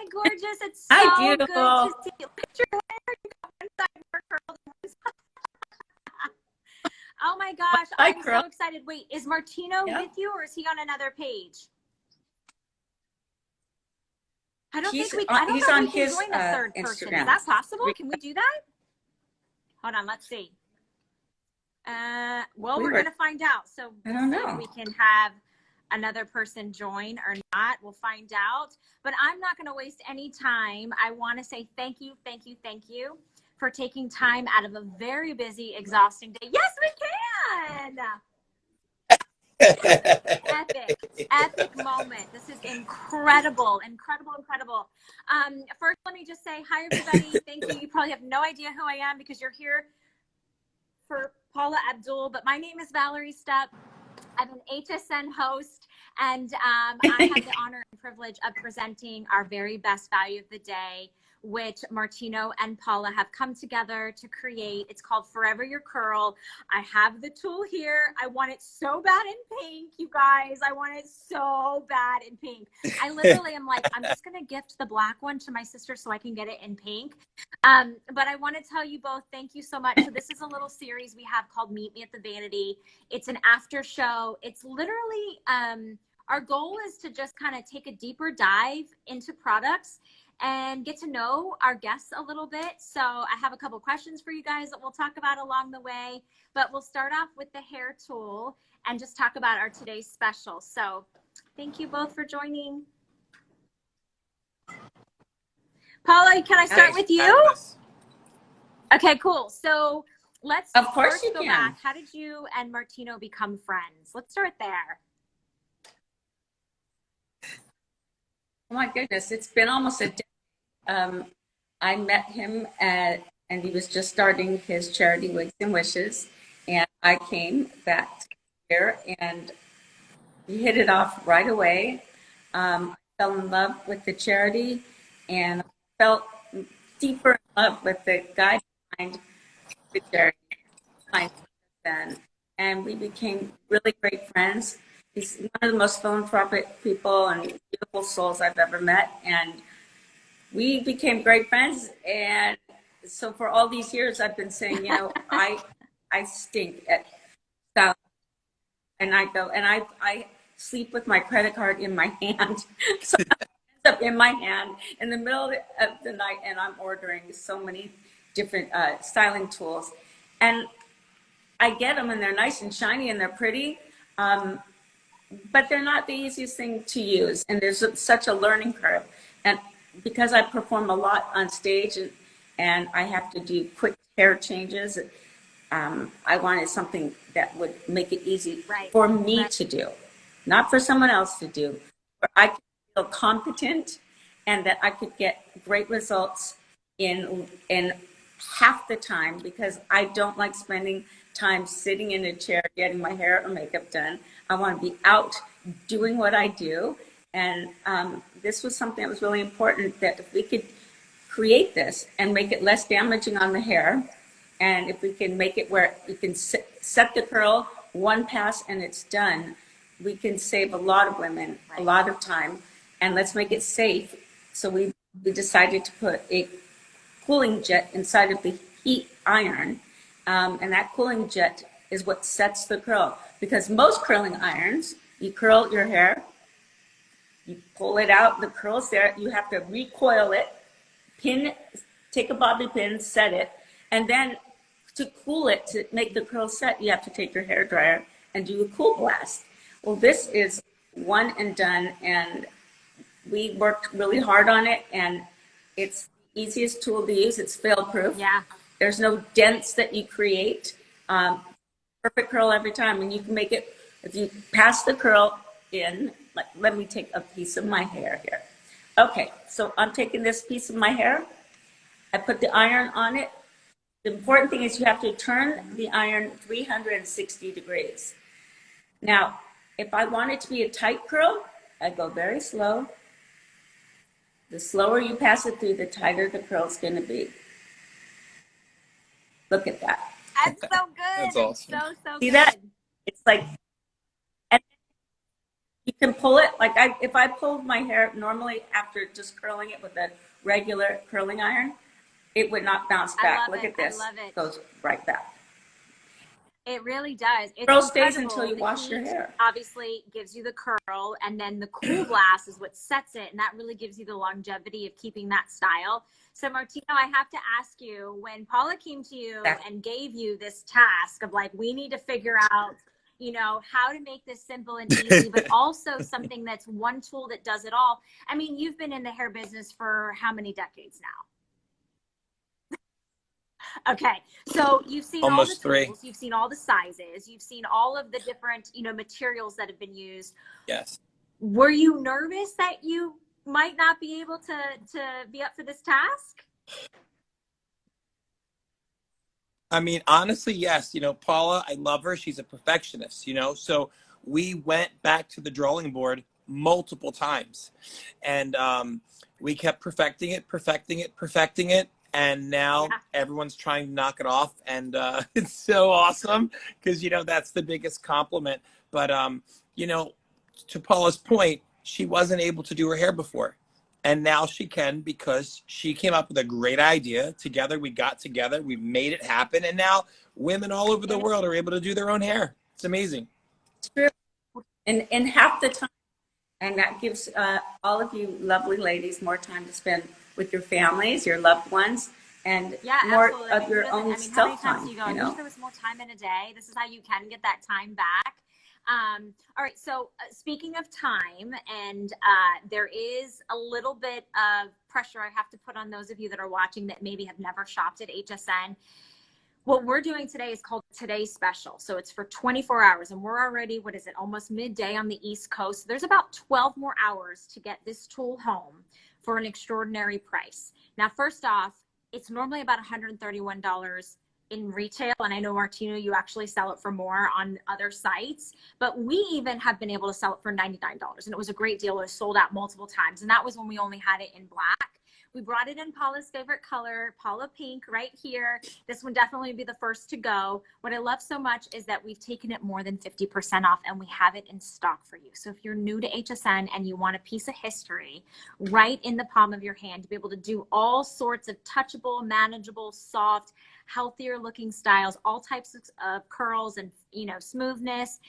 Hi, gorgeous. It's so Hi, good beautiful. to see you. Look at your hair. You got one side more curled than one side. Oh my gosh, I'm so excited. Wait, is Martino with you or is he on another page? I don't think we can join a third person. Is that possible? Can we do that? Hold on, let's see. Well, we're going to find out. So I don't know if we can have another person join or not. We'll find out. But I'm not going to waste any time. I want to say thank you for taking time out of a very busy, exhausting day. Yes, we can. Epic moment. This is incredible. First, let me just say hi, everybody. Thank you. You probably have no idea who I am because you're here for Paula Abdul, but my name is Valerie Stup. I'm an HSN host, and I have the honor and privilege of presenting our very best value of the day, which Martino and Paula have come together to create. It's called Forever Your Curl. I have the tool here. I want it so bad in pink, you guys. I want it so bad in pink. I literally am like, I'm just going to gift the black one to my sister so I can get it in pink. But I want to tell you both, thank you so much. So this is a little series we have called Meet Me at the Vanity. It's an after show. It's literally, our goal is to just kind of take a deeper dive into products and get to know our guests a little bit. So I have a couple questions for you guys that we'll talk about along the way, but we'll start off with the hair tool and just talk about our today's special. So thank you both for joining. Paula, can I start with you? Okay, cool. So let's first go back. How did you and Martino become friends? Let's start there. Oh my goodness, it's been almost a day. I met him and he was just starting his charity Wigs and Wishes, and I came that year and we hit it off right away. I fell in love with the charity and I felt deeper in love with the guy behind the charity, and we became really great friends. He's one of the most philanthropic people and beautiful souls I've ever met, and we became great friends. And so for all these years, I've been saying, you know, I stink at style, and I go and I sleep with my credit card in my hand. So it ends up in my hand in the middle of the night, and I'm ordering so many different styling tools, and I get them, and they're nice and shiny and they're pretty. But they're not the easiest thing to use, and there's such a learning curve. And because I perform a lot on stage and I have to do quick hair changes, I wanted something that would make it easy for me to do, not for someone else to do, where I could feel competent and that I could get great results in half the time, because I don't like spending time sitting in a chair getting my hair or makeup done. I want to be out doing what I do. And this was something that was really important, that if we could create this and make it less damaging on the hair, and if we can make it where you can set the curl one pass and it's done, we can save a lot of women a lot of time. And let's make it safe. So we decided to put a cooling jet inside of the heat iron. And that cooling jet is what sets the curl. Because most curling irons, you curl your hair, you pull it out, the curl's there, you have to recoil it, take a bobby pin, set it, and then to cool it, to make the curl set, you have to take your hair dryer and do a cool blast. Well, this is one and done, and we worked really hard on it, and it's the easiest tool to use. It's fail-proof. Yeah. There's no dents that you create. Perfect curl every time, and you can make it, if you pass the curl in, like, let me take a piece of my hair here. Okay, so I'm taking this piece of my hair. I put the iron on it. The important thing is you have to turn the iron 360 degrees. Now, if I want it to be a tight curl, I go very slow. The slower you pass it through, the tighter the curl's going to be. Look at that. That's so good. That's awesome. So See that? It's like, and You can pull it like if I pulled my hair normally after just curling it with a regular curling iron, it would not bounce back. Look at this. I love it. Goes right back. It really does. It's Curl stays incredible. until you The wash your heat hair. obviously gives you the curl, and then the cool blast is what sets it, and that really gives you the longevity of keeping that style. So Martino, I have to ask you, when Paula came to you and gave you this task of like, we need to figure out, you know, how to make this simple and easy, but also something that's one tool that does it all. I mean, you've been in the hair business for how many decades now? Okay, so you've seen almost all the 3. tools, you've seen all the sizes, you've seen all of the different, you know, materials that have been used. Yes. Were you nervous that you might not be able to be up for this task? I mean, honestly, yes. You know, Paula, I love her. She's a perfectionist, you know, so we went back to the drawing board multiple times, and we kept perfecting it. And now everyone's trying to knock it off. And it's so awesome because, you know, that's the biggest compliment. But, you know, to Paula's point, she wasn't able to do her hair before. And now she can, because she came up with a great idea. Together, we got together, we made it happen. And now women all over the world are able to do their own hair. It's amazing. It's true. And in half the time. And that gives all of you lovely ladies more time to spend with your families, your loved ones, and more of your own self-time. You know? I wish there was more time in a day. This is how you can get that time back. All right, so speaking of time, and there is a little bit of pressure I have to put on those of you that are watching that maybe have never shopped at HSN. What we're doing today is called Today's Special. So it's for 24 hours, and we're already, what is it, almost midday on the East Coast. There's about 12 more hours to get this tool home for an extraordinary price. Now, first off, it's normally about $131 in retail, and I know, Martino, you actually sell it for more on other sites, but we even have been able to sell it for $99, and it was a great deal. It was sold out multiple times, and that was when we only had it in black. We brought it in Paula's favorite color, Paula Pink, right here. This one definitely be the first to go. What I love so much is that we've taken it more than 50% off, and we have it in stock for you. So if you're new to HSN and you want a piece of history right in the palm of your hand to be able to do all sorts of touchable, manageable, soft, healthier looking styles, all types of curls and, you know, smoothness,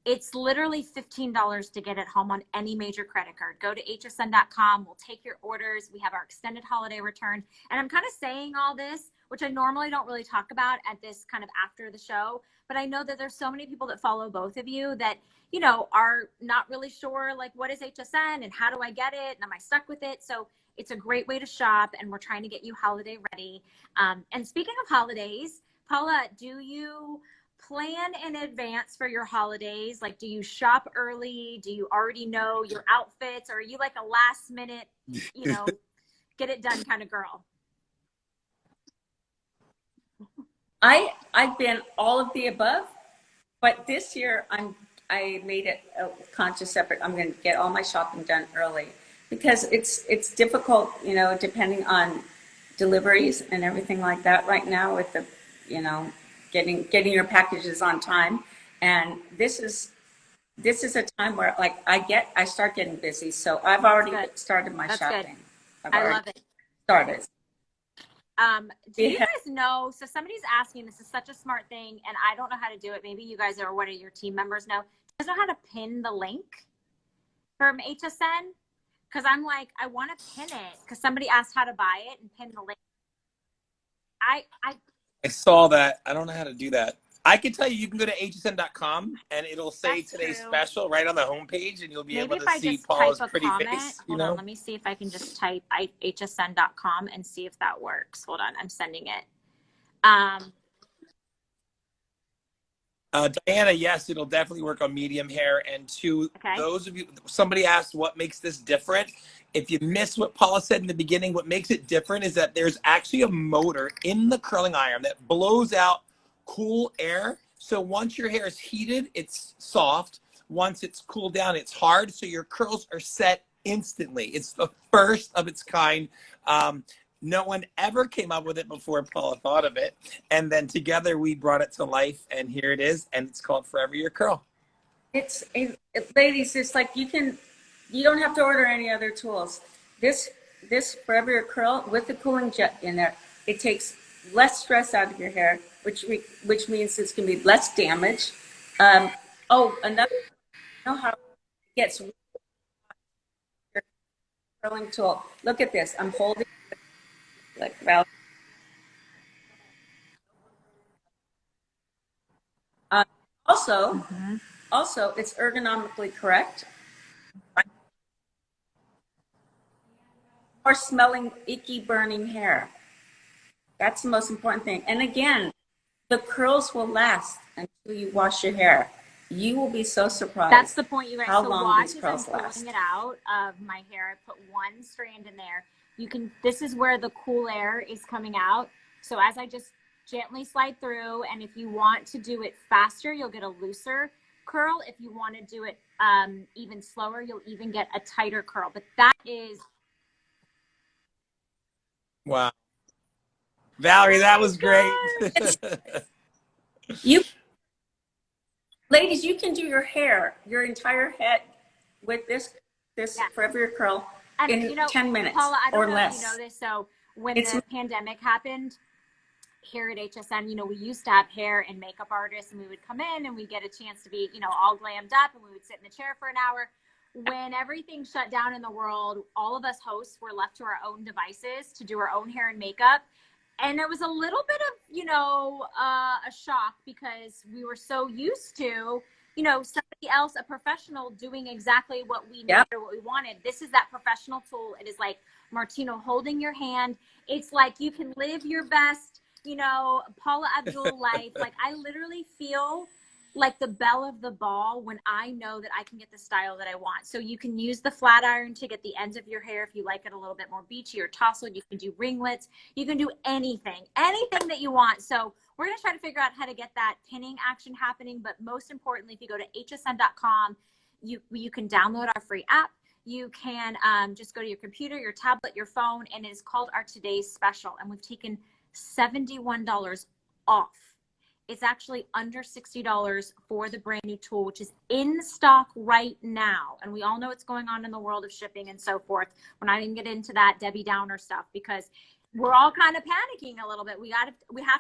it's literally $15 to get it home on any major credit card. Go to hsn.com. We'll take your orders. We have our extended holiday return. And I'm kind of saying all this, which I normally don't really talk about at this kind of after the show, but I know that there's so many people that follow both of you that, you know, are not really sure, like, what is HSN and how do I get it? And am I stuck with it? So it's a great way to shop, and we're trying to get you holiday ready. And speaking of holidays, Paula, do you plan in advance for your holidays? Like, do you shop early? Do you already know your outfits? Or are you like a last minute, you know, get it done kind of girl? I've been all of the above, but this year I made it a conscious effort. I'm going to get all my shopping done early, because it's difficult, you know, depending on deliveries and everything like that right now with the, you know, getting your packages on time. And this is a time where, like, I start getting busy. So I've already started my shopping. I love it. Started. Do you guys know, so somebody's asking, this is such a smart thing, and I don't know how to do it. Maybe you guys or one of your team members know. Do you guys know how to pin the link from HSN? Because I'm like, I want to pin it, because somebody asked how to buy it and pin the link. I saw that. I don't know how to do that. I can tell you, you can go to hsn.com and it'll say Today's Special right on the homepage, and you'll be able to see Paula's pretty face. Hold on, let me see if I can just type hsn.com and see if that works. Hold on, I'm sending it. Diana, yes, it'll definitely work on medium hair. And to those of you, somebody asked what makes this different. If you missed what Paula said in the beginning, what makes it different is that there's actually a motor in the curling iron that blows out cool air. So once your hair is heated, it's soft. Once it's cooled down, it's hard. So your curls are set instantly. It's the first of its kind. No one ever came up with it before Paula thought of it. And then together we brought it to life, and here it is. And it's called Forever Your Curl. Ladies, it's like you don't have to order any other tools. This Forever Your Curl with the cooling jet in there, it takes less stress out of your hair, which means it's going to be less damage. Oh, another, you know how it gets your curling tool. Look at this. I'm holding like Valerie. Uh, also, also, it's ergonomically correct. Or smelling icky, burning hair. That's the most important thing. And again, the curls will last until you wash your hair. You will be so surprised. That's the point, you guys. How so long watch these as I'm curls last. pulling it out of my hair. I put one strand in there. You can. This is where the cool air is coming out. So as I just gently slide through, and if you want to do it faster, you'll get a looser curl. If you want to do it even slower, you'll even get a tighter curl. But that is. Wow. Valerie, that was great. You ladies, you can do your hair, your entire head with this Yes. Forever Your Curl And in 10 minutes Paula, I don't or know less. if you know this. So when the pandemic happened here at HSN, we used to have hair and makeup artists, and we would come in and we get a chance to be, all glammed up, and we would sit in the chair for an hour. When everything shut down in the world, all of us hosts were left to our own devices to do our own hair and makeup. And it was a little bit of, a shock, because we were so used to, somebody else, a professional, doing exactly what we needed or what we wanted. This is that professional tool. It is like Martino holding your hand. It's like you can live your best, Paula Abdul life. Like, I literally feel like the belle of the ball when I know that I can get the style that I want. So you can use the flat iron to get the ends of your hair if you like it a little bit more beachy or tousled. You can do ringlets. You can do anything that you want. So we're going to try to figure out how to get that pinning action happening. But most importantly, if you go to hsn.com, you can download our free app. You can just go to your computer, your tablet, your phone, and it is called our Today's Special. And we've taken $71 off. It's actually under $60 for the brand new tool, which is in stock right now. And we all know what's going on in the world of shipping and so forth. We're not even get into that Debbie Downer stuff, because we're all kind of panicking a little bit. We have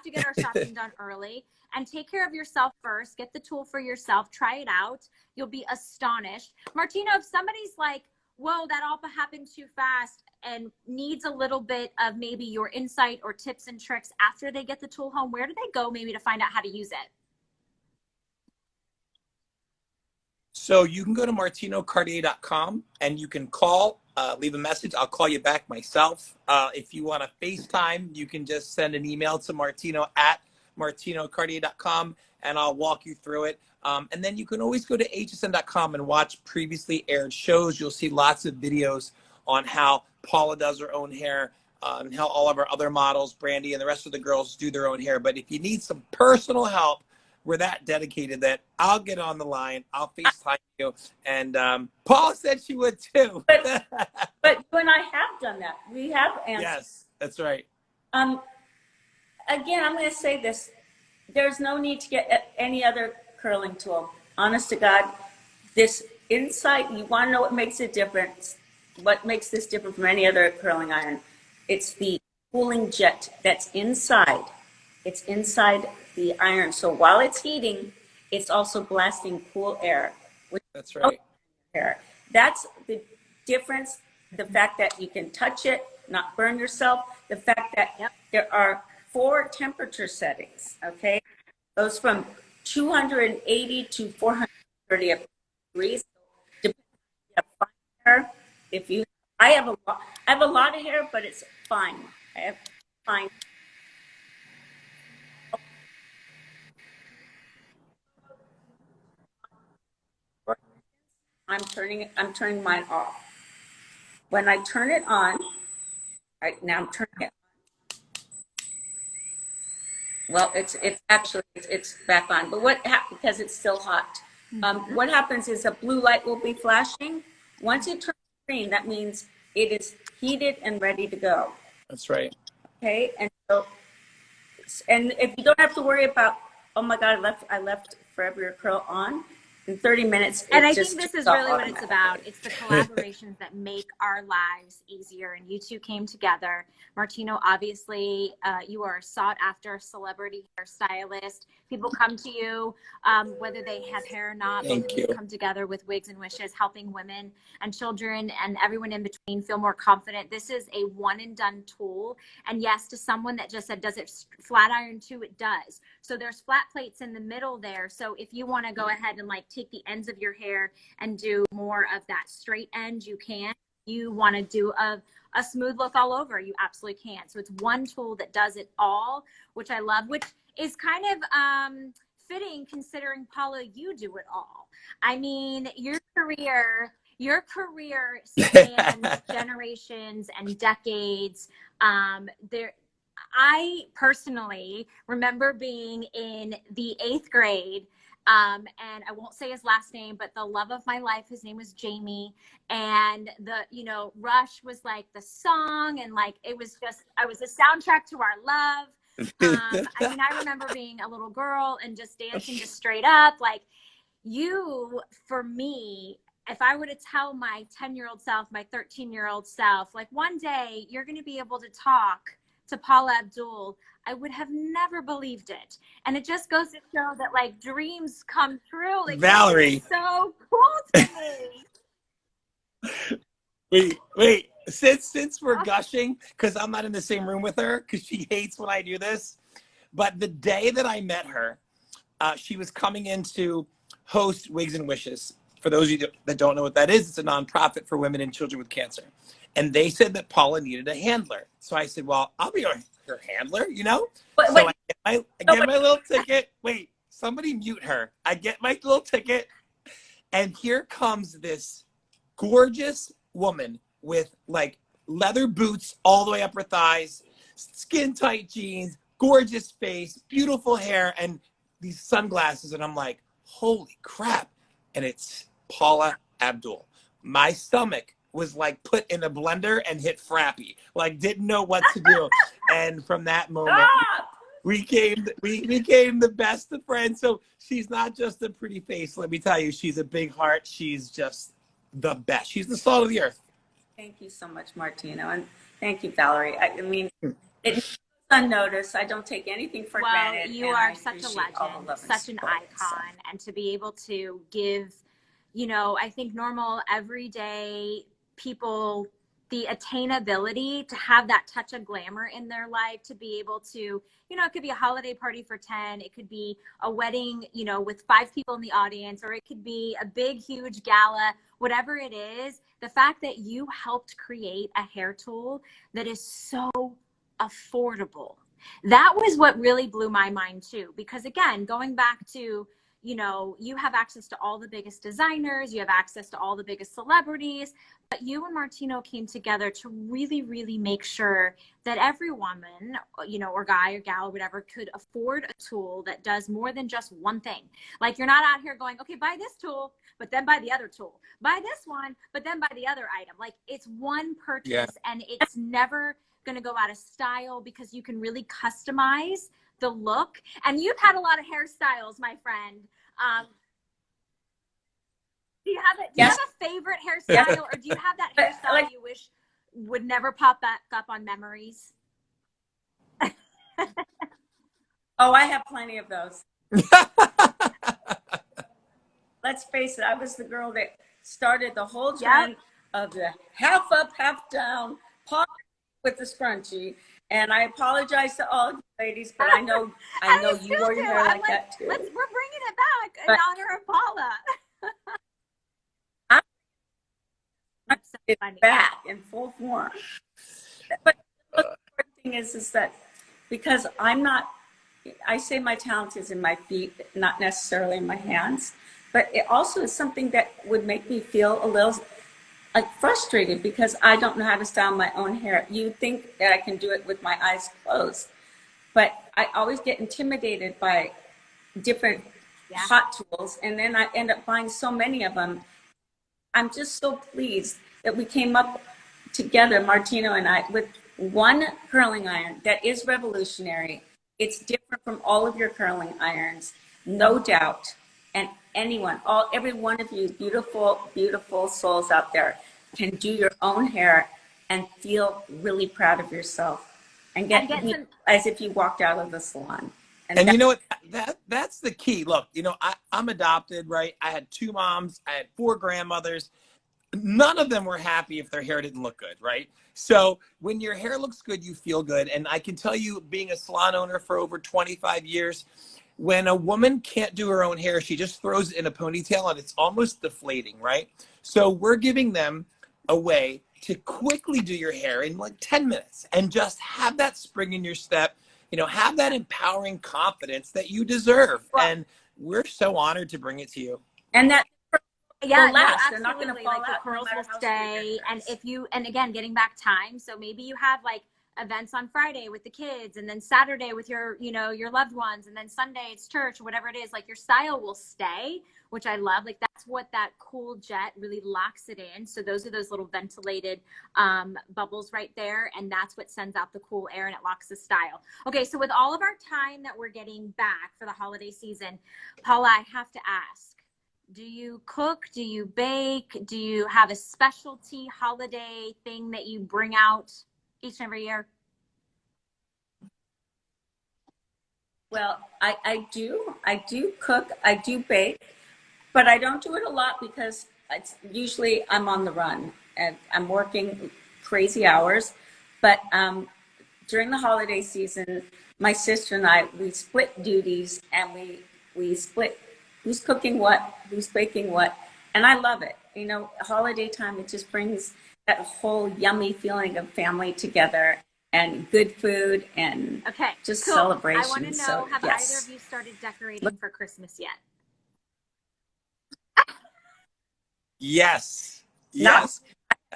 to get our shopping done early, and take care of yourself first. Get the tool for yourself. Try it out. You'll be astonished. Martino, if somebody's like, whoa, that all happened too fast, and needs a little bit of maybe your insight or tips and tricks after they get the tool home, where do they go maybe to find out how to use it? So you can go to martinocartier.com and you can call, leave a message. I'll call you back myself. If you want to FaceTime, you can just send an email to martino@martinocartier.com, and I'll walk you through it. And then you can always go to hsn.com and watch previously aired shows. You'll see lots of videos on how Paula does her own hair, and how all of our other models, Brandy and the rest of the girls, do their own hair. But if you need some personal help, we're that dedicated that I'll get on the line. I'll FaceTime you. And Paula said she would too. But you and I have done that. We have answered. Yes, that's right. Again, I'm going to say this. There's no need to get any other curling tool. Honest to God, this insight, you want to know what makes it different, what makes this different from any other curling iron. It's the cooling jet that's inside. It's inside the iron. So while it's heating, it's also blasting cool air. That's right. That's the difference. The fact that you can touch it, not burn yourself. The fact that there are 4 temperature settings, okay? Goes from 280 to 430 degrees. Depending if you have fine hair. I have a lot of hair, but it's fine. I have fine. I'm turning mine off. When I turn it on, right now I'm turning it. Well, it's back on, but because it's still hot. What happens is a blue light will be flashing. Once it turns green, that means it is heated and ready to go. That's right. Okay, and if you don't have to worry about, oh my God, I left Forever Your Curl on. in 30 minutes. And I just think this is took off really what it's about. automatically. It's the collaborations that make our lives easier. And you two came together. Martino, obviously, you are a sought after celebrity hairstylist. People come to you, whether they have hair or not. Both of you come together with Wigs and Wishes, helping women and children and everyone in between feel more confident. This is a one and done tool. And yes, to someone that just said, does it flat iron too? It does. So there's flat plates in the middle there. So if you want to go ahead and like take the ends of your hair and do more of that straight end, you can. You want to do a smooth look all over, you absolutely can. So it's one tool that does it all, which I love, which is kind of fitting considering, Paula, you do it all. I mean, your career spans generations and decades. I personally remember being in the 8th grade, and I won't say his last name, but the love of my life, his name was Jamie. And Rush was like the song, and like, I was the soundtrack to our love. I mean, I remember being a little girl and just dancing just straight up. Like, you, for me, if I were to tell my 10-year-old self, my 13-year-old self, like, one day you're going to be able to talk to Paula Abdul, I would have never believed it. And it just goes to show that like dreams come true. Like, Valerie, so cool to me. wait. Since we're gushing, because I'm not in the same room with her, because she hates when I do this. But the day that I met her, she was coming in to host Wigs and Wishes. For those of you that don't know what that is, it's a nonprofit for women and children with cancer. And they said that Paula needed a handler. So I said, well, I'll be her handler, you know? So I get my little ticket. Wait, somebody mute her. I get my little ticket. And here comes this gorgeous woman with like leather boots all the way up her thighs, skin tight jeans, gorgeous face, beautiful hair, and these sunglasses. And I'm like, holy crap. And it's Paula Abdul. My stomach was like put in a blender and hit Frappy, like didn't know what to do. And from that moment, we became the best of friends. So she's not just a pretty face. Let me tell you, she's a big heart. She's just the best. She's the salt of the earth. Thank you so much, Martino. And thank you, Valerie. I mean, it's unnoticed. I don't take anything for granted. Well, you are such a legend, such an icon. And to be able to give, I think normal, everyday people the attainability to have that touch of glamour in their life, to be able to, it could be a holiday party for 10, it could be a wedding, with 5 people in the audience, or it could be a big, huge gala, whatever it is. The fact that you helped create a hair tool that is so affordable, that was what really blew my mind too. Because again, going back to, you have access to all the biggest designers, you have access to all the biggest celebrities, but you and Martino came together to really, really make sure that every woman, or guy or gal or whatever, could afford a tool that does more than just one thing. Like, you're not out here going, okay, buy this tool, but then buy the other tool. Buy this one, but then buy the other item. Like, it's one purchase, and it's never going to go out of style because you can really customize the look. And you've had a lot of hairstyles, my friend. Do you have a favorite hairstyle, or do you have that hairstyle you wish would never pop back up on memories? Oh, I have plenty of those. Let's face it, I was the girl that started the whole trend of the half up, half down, pop with the scrunchie. And I apologize to all you ladies, but I know you wore your hair like that too. We're bringing it back in honor of Paula. It's back in full form. But the important thing is that because I say my talent is in my feet, not necessarily in my hands, but it also is something that would make me feel a little like frustrated because I don't know how to style my own hair. You think that I can do it with my eyes closed, but I always get intimidated by different hot tools, and then I end up buying so many of them. I'm just so pleased that we came up together, Martino and I, with one curling iron that is revolutionary. It's different from all of your curling irons, no doubt. And anyone, every one of you beautiful, beautiful souls out there can do your own hair and feel really proud of yourself and get some, as if you walked out of the salon. And you know what? That's the key. Look, you know, I'm adopted, right? I had 2 moms. I had 4 grandmothers. None of them were happy if their hair didn't look good, right? So when your hair looks good, you feel good. And I can tell you, being a salon owner for over 25 years, when a woman can't do her own hair, she just throws it in a ponytail and it's almost deflating, right? So we're giving them a way to quickly do your hair in like 10 minutes and just have that spring in your step, you know, have that empowering confidence that you deserve. Well, and we're so honored to bring it to you. And that yeah, will last. no, They're not going to absolutely. fall Like the out no curls matter will how stay. straight And if you, and again, getting back time. So maybe you have like events on Friday with the kids, and then Saturday with your, you know, your loved ones, and then Sunday it's church or whatever it is. Like your style will stay, which I love. Like that's what that cool jet really locks it in. So those are those little ventilated bubbles right there, and that's what sends out the cool air and it locks the style. Okay, so with all of our time that we're getting back for the holiday season, Paula, I have to ask, do you cook? Do you bake? Do you have a specialty holiday thing that you bring out each and every year? Well, I do cook, I do bake, but I don't do it a lot because it's usually I'm on the run and I'm working crazy hours. But during the holiday season, my sister and I, we split duties, and we split who's cooking what, who's baking what, and I love it. You know, holiday time, it just brings that whole yummy feeling of family together and good food and just cool. celebration. I want to know, so, have yes. either of you started decorating for Christmas yet? Yes. No. Yes.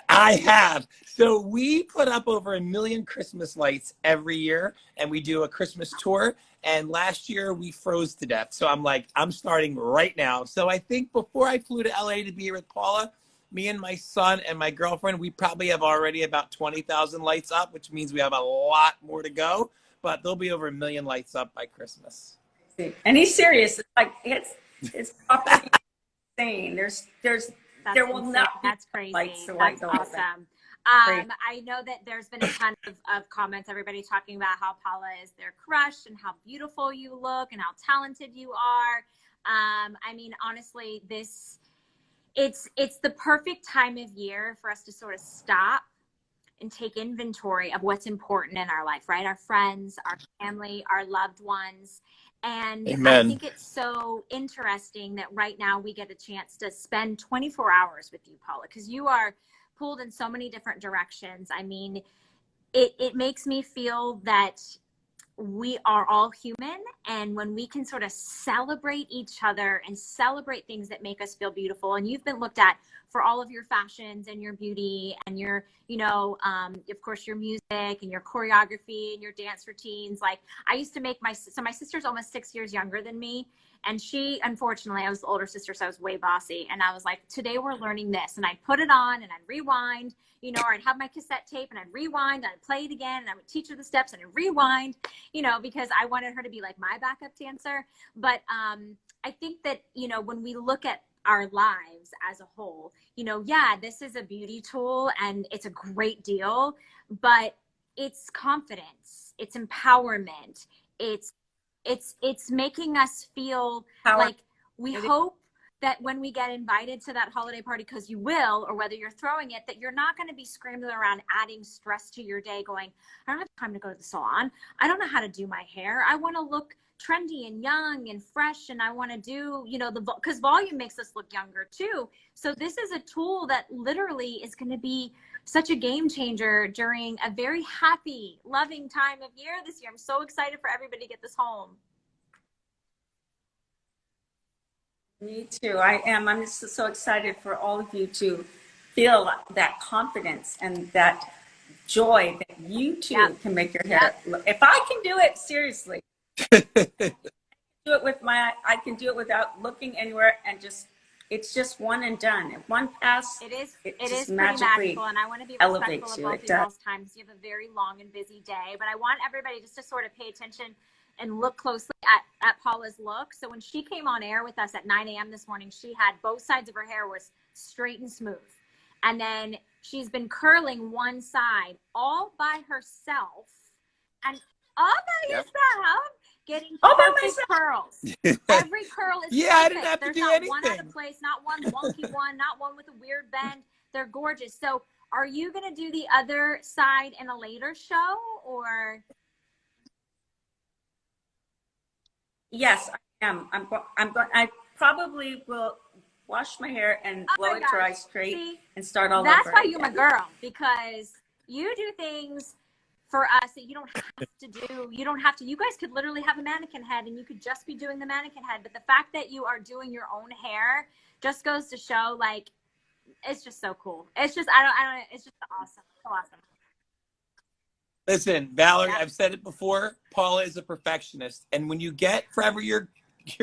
I have. So we put up over 1 million Christmas lights every year, and we do a Christmas tour. And last year we froze to death. So I'm like, I'm starting right now. So I think before I flew to LA to be here with Paula, me and my son and my girlfriend, we probably have already about 20,000 lights up, which means we have a lot more to go. But there'll be over 1 million lights up by Christmas. And he's serious. It's like it's probably insane. There will not be That's crazy. lights the That's way awesome. I know that there's been a ton of comments, everybody talking about how Paula is their crush and how beautiful you look and how talented you are. I mean, honestly, it's the perfect time of year for us to sort of stop and take inventory of what's important in our life, right? Our friends, our family, our loved ones. And Amen. I think it's so interesting that right now we get a chance to spend 24 hours with you, Paula, because you are pulled in so many different directions. I mean, it makes me feel that we are all human, and when we can sort of celebrate each other and celebrate things that make us feel beautiful. And you've been looked at for all of your fashions and your beauty and your, you know, of course, your music and your choreography and your dance routines. Like I used to make my sister's almost 6 years younger than me. And she, unfortunately, I was the older sister, so I was way bossy. And I was like, today we're learning this. And I'd put it on and I'd rewind, you know, or I'd have my cassette tape and I'd rewind and I'd play it again and I would teach her the steps and I'd rewind, you know, because I wanted her to be like my backup dancer. But I think that, you know, when we look at our lives as a whole, you know, yeah, this is a beauty tool and it's a great deal, but it's confidence, it's empowerment, it's making us feel like we hope that when we get invited to that holiday party, because you will, or whether you're throwing it, that you're not going to be scrambling around adding stress to your day going, I don't have time to go to the salon. I don't know how to do my hair. I want to look trendy and young and fresh, and I want to do, you know, because volume makes us look younger too. So this is a tool that literally is going to be such a game changer during a very happy, loving time of year this year. I'm so excited for everybody to get this home. Me too. I am. I'm just so excited for all of you to feel that confidence and that joy that you too can make your hair look. If I can do it, seriously, I can do it without looking anywhere, and it's just one and done. If one pass, it is pretty magical, and I want to be respectful of both of y'all's times. You have a very long and busy day, but I want everybody just to sort of pay attention and look closely at Paula's look. So when she came on air with us at 9 a.m. this morning, she had both sides of her hair was straight and smooth. And then she's been curling one side all by herself and all by Yep. yourself, getting All by perfect myself. curls. Every curl is Yeah, perfect. I didn't have to There's do not one out anything. of place, not one wonky one, not one with a weird bend. They're gorgeous. So are you going to do the other side in a later show, or? Yes, I am. I probably will wash my hair and blow it dry straight. See, and start all that's over. why you're my girl, because you do things for us that you don't have to do. You don't have to. You guys could literally have a mannequin head and you could just be doing the mannequin head. But the fact that you are doing your own hair just goes to show, like, it's just so cool. It's just, I don't, it's just awesome. So awesome. Listen, Valerie, Yeah. I've said it before. Paula is a perfectionist. And when you get forever your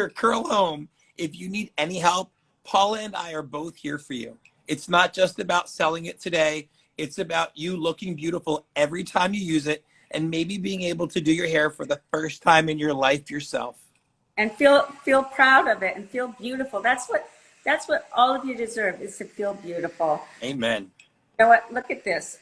curl home, if you need any help, Paula and I are both here for you. It's not just about selling it today. It's about you looking beautiful every time you use it and maybe being able to do your hair for the first time in your life yourself. And feel proud of it and feel beautiful. That's what all of you deserve, is to feel beautiful. Amen. You know what? Look at this.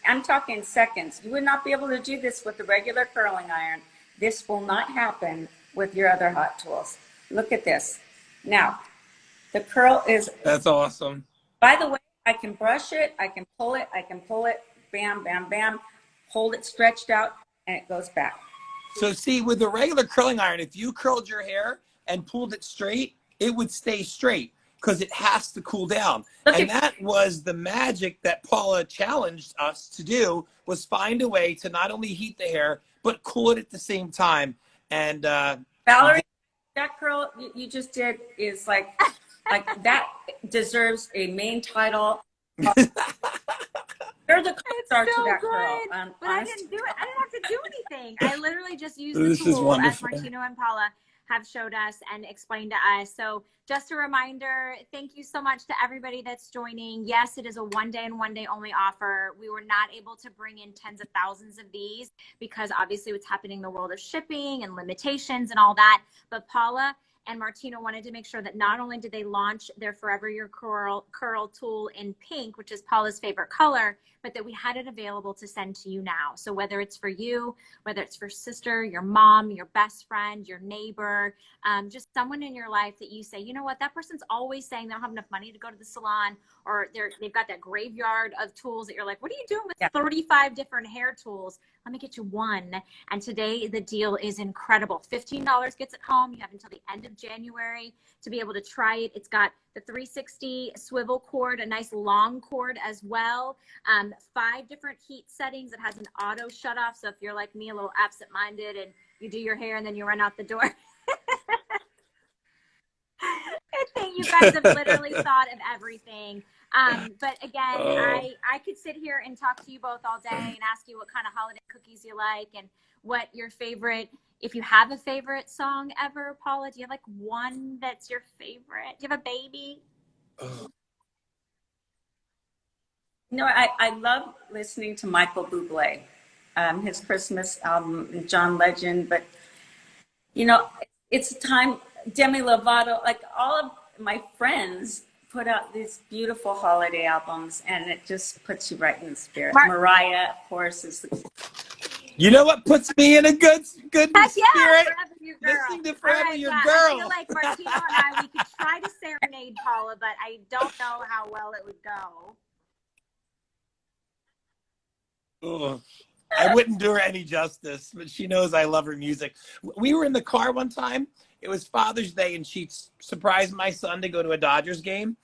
I'm talking seconds. You would not be able to do this with the regular curling iron. This will not happen with your other hot tools. Look at this. Now, the curl is, That's awesome. by the way, I can brush it, I can pull it, bam, bam, bam, hold it stretched out, and it goes back. So see, with the regular curling iron, if you curled your hair and pulled it straight, it would stay straight because it has to cool down. And that was the magic that Paula challenged us to do, was find a way to not only heat the hair, but cool it at the same time. And Valerie, that curl you just did is like that deserves a main title. You're the star to that curl. But I didn't do it. I didn't have to do anything. I literally just used the This is tool as wonderful. Martino and Paula have showed us and explained to us. So just a reminder, thank you so much to everybody that's joining. Yes, it is a one day and one day only offer. We were not able to bring in tens of thousands of these because obviously what's happening in the world of shipping and limitations and all that. But Paula and Martino wanted to make sure that not only did they launch their Forever Your Curl tool in pink, which is Paula's favorite color, but that we had it available to send to you now. So whether it's for you, whether it's for sister, your mom, your best friend, your neighbor, just someone in your life that you say, you know what, that person's always saying they don't have enough money to go to the salon, or they've got that graveyard of tools that you're like, what are you doing with 35 different hair tools? Let me get you one. And today the deal is incredible. $15 gets it home. You have until the end of January to be able to try it. It's got the 360 swivel cord, a nice long cord as well. 5 different heat settings. It has an auto shut off. So if you're like me, a little absent-minded, and you do your hair and then you run out the door. I think you guys have literally thought of everything. But again, I could sit here and talk to you both all day and ask you what kind of holiday cookies you like and what your favorite, if you have a favorite song ever. Paula, do you have like one that's your favorite? Do you have a baby? No, I love listening to Michael Bublé, his Christmas album, John Legend. But, you know, it's a time, Demi Lovato, like all of my friends put out these beautiful holiday albums, and it just puts you right in the spirit. Mariah, of course, is the... You know what puts me in a good spirit? Yeah, Forever Your Girl. Listening to Forever Your I Girl. feel like Martino and I, we could try to serenade Paula, but I don't know how well it would go. Ugh. I wouldn't do her any justice, but she knows I love her music. We were in the car one time. It was Father's Day, and she surprised my son to go to a Dodgers game.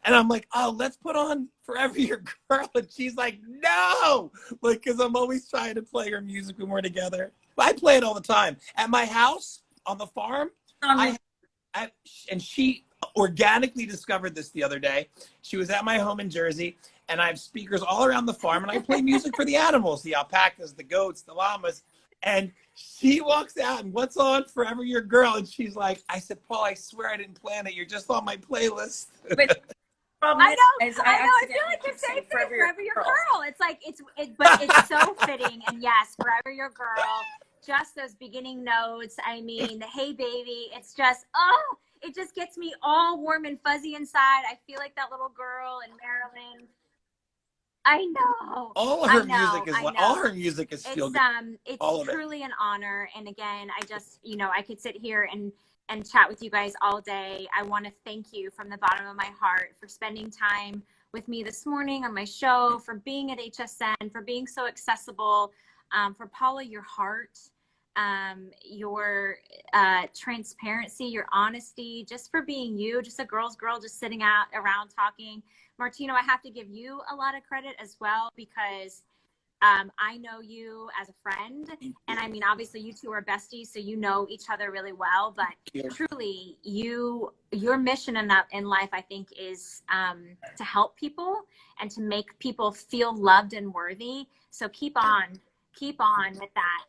And I'm like, oh, let's put on Forever Your Girl. And she's like, no, like, because I'm always trying to play her music when we're together. I play it all the time. At my house, on the farm, and she organically discovered this the other day. She was at my home in Jersey, and I have speakers all around the farm, and I play music for the animals, the alpacas, the goats, the llamas. And she walks out, and what's on Forever Your Girl? And she's like, I said, Paul, I swear I didn't plan it. You're just on my playlist. But I know. I feel like the same thing. Forever Your Girl. It's like but it's so fitting. And yes, Forever Your Girl just those beginning notes. I mean, the hey baby, it's just, oh, it just gets me all warm and fuzzy inside. I feel like that little girl in Maryland. I know. All I her know. music is I know. all her music is feel good. It's All of it. truly an honor. And again, I just, I could sit here and chat with you guys all day. I want to thank you from the bottom of my heart for spending time with me this morning on my show, for being at HSN, for being so accessible, for Paula, your heart, your transparency, your honesty, just for being you, just a girl's girl, just sitting out around talking. Martino, I have to give you a lot of credit as well, because I know you as a friend, and I mean, obviously you two are besties, so you know each other really well, but truly your mission in life, I think, is to help people and to make people feel loved and worthy. So keep on with that.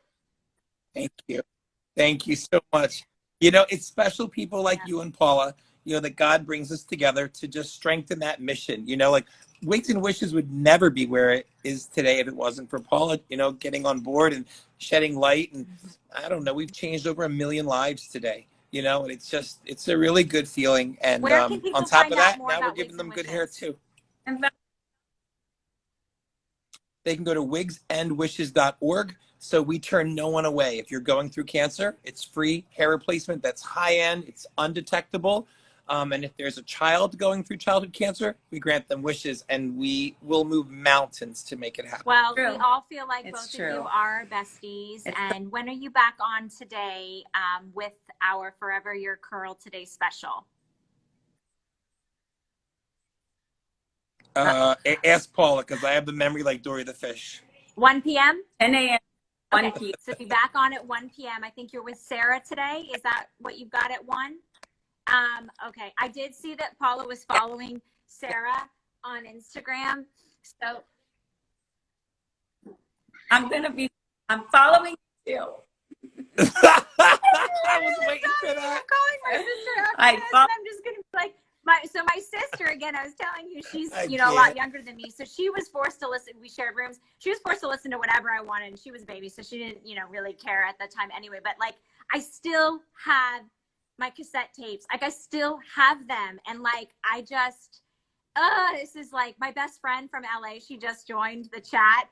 Thank you so much. It's special people like you and Paula, that God brings us together to just strengthen that mission. Like Wigs and Wishes would never be where it is today if it wasn't for Paula, getting on board and shedding light. And I don't know, we've changed over 1 million lives today, and it's a really good feeling. And on top of that, now we're giving them good hair too. And they can go to wigsandwishes.org. So we turn no one away. If you're going through cancer, it's free hair replacement that's high end, it's undetectable. And if there's a child going through childhood cancer, we grant them wishes, and we will move mountains to make it happen. Well, we all feel like both of you are besties. And when are you back on today with our Forever Your Curl Today special? Ask Paula, because I have the memory like Dory the Fish. 1 p.m.? 10 a.m. Okay, so be back on at 1 p.m. I think you're with Sarah today. Is that what you've got at 1? Okay. I did see that Paula was following Sarah on Instagram. So I'm following you too. I was waiting for that. I'm calling my sister after this, and I'm just going to be like, my sister, again, I was telling you, she's, a lot younger than me. So she was forced to listen. We shared rooms. She was forced to listen to whatever I wanted. And she was a baby. So she didn't, really care at the time anyway. But like, I still have my cassette tapes. Like, I still have them. And like, I just, this is like my best friend from LA. She just joined the chat.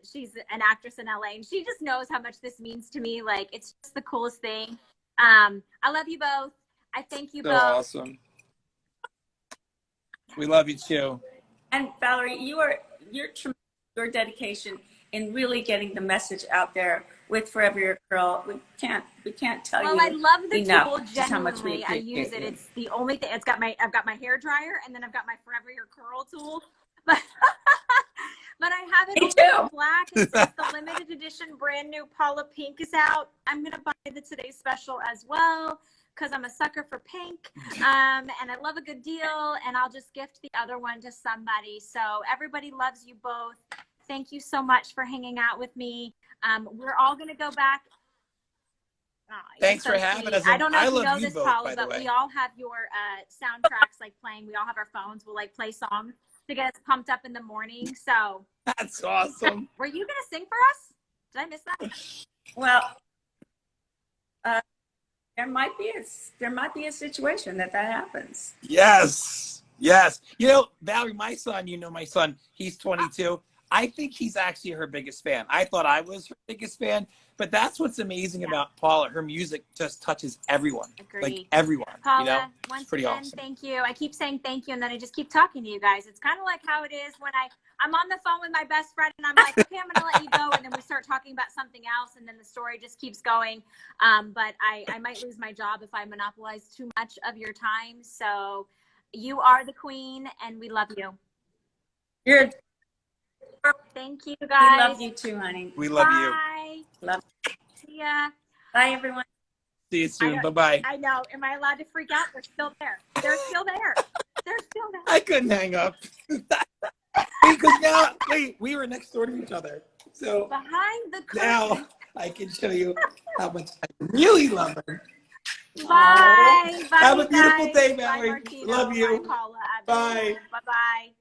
She's an actress in LA, and she just knows how much this means to me. Like, it's just the coolest thing. I love you both. I thank you both. Awesome. We love you too. And Valerie, your dedication in really getting the message out there with Forever Your Curl, we can't tell you. Well, I love the tool. Genuinely, I use it. It's the only thing. I've got my hair dryer, and then I've got my Forever Your Curl tool. But I have it in black. It says the limited edition, brand new Paula Pink is out. I'm gonna buy the Today Special as well, because I'm a sucker for pink, and I love a good deal, and I'll just gift the other one to somebody. So everybody loves you both. Thank you so much for hanging out with me. We're all going to go back. Oh, thanks for having us. I don't know if you know this, both, Paula, but we all have your soundtracks like playing. We all have our phones. We'll like play songs to get us pumped up in the morning. So that's awesome. Were you going to sing for us? Did I miss that? Well, there might be a situation that happens. Yes. Valerie, my son, he's 22. I think he's actually her biggest fan. I thought I was her biggest fan, but that's what's amazing about Paula. Her music just touches everyone. Agreed. Like everyone. Paula, once pretty again, awesome. Thank you. I keep saying thank you, and then I just keep talking to you guys. It's kind of like how it is when I'm on the phone with my best friend, and I'm like, okay, I'm going to let you go, and then we start talking about something else, and then the story just keeps going. But I might lose my job if I monopolize too much of your time. So you are the queen, and we love you. Thank you, guys. We love you too, honey. We love you. Love you. See ya. Bye, everyone. See you soon. Bye-bye. I know. Am I allowed to freak out? They're still there. They're still there. They're still there. I couldn't hang up. Because we were next door to each other. So behind the curtain. Now I can show you how much I really love her. Bye. Bye. Have a beautiful guys. day, Valerie. Bye, Martino. Love you. Bye, Paula. Bye. Bye-bye.